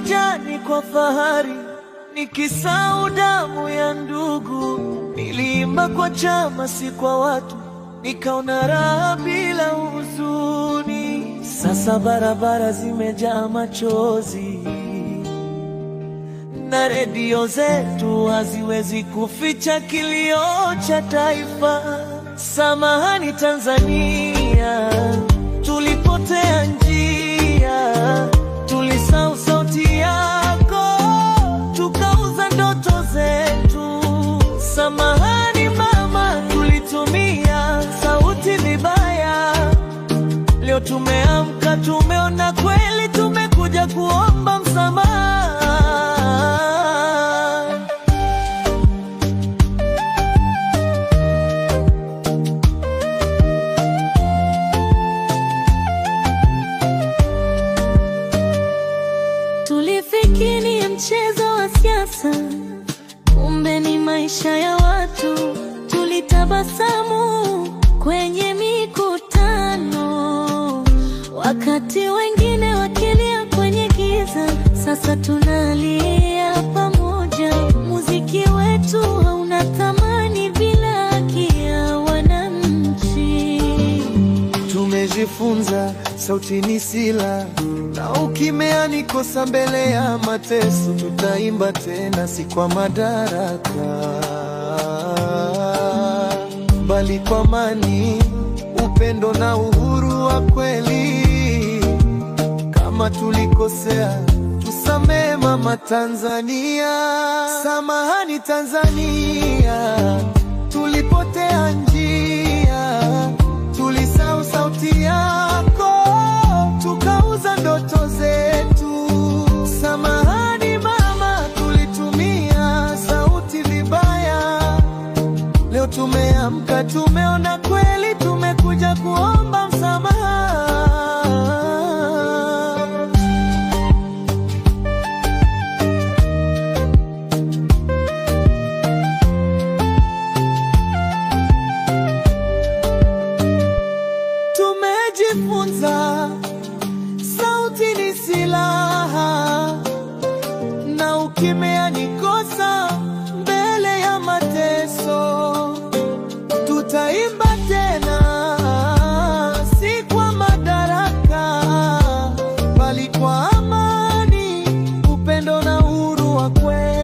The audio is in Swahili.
kijani kwa fahari, nikisahau damu ya ndugu. Niliimba kwa chama si kwa watu, nikaona raha bila huzuni. Sasa barabara zimejaa machozi, na redio zetu haziwezi kuficha kilio cha taifa. Samahani Tanzania, tulipotea njia, tulisahau sauti yako, tukauza ndoto zetu. Samahani mama, tulitumia sauti vibaya. Leo tumeamka, tumeona kweli, tumekuja kuomba msamaha. Tulifikiri mchezo wa siasa, kumbe ni maisha ya watu. Tulitabasamu kwenye mikutano, wakati wengine wakilia kwenye giza. Sasa tunalia pamoja, muziki wetu hauna thamani bila haki ya wananchi. Tumejifunza sauti ni sila, na ukimya ni kosa mbele ya mateso. Tutaimba tena si kwa madaraka, bali kwa amani, upendo na uhuru wa kweli. Kama tulikosea, tusamehe mama Tanzania. Samahani Tanzania, tulipotea njia, tulisahau sauti yako, tukauza ndoto zetu. Samahani mama, tulitumia sauti vibaya. Leo tumeamka, tumeona kweli, tumekuja kuomba msamaha. Tumejifunza sauti ni silaha, na ukimya ni kosa.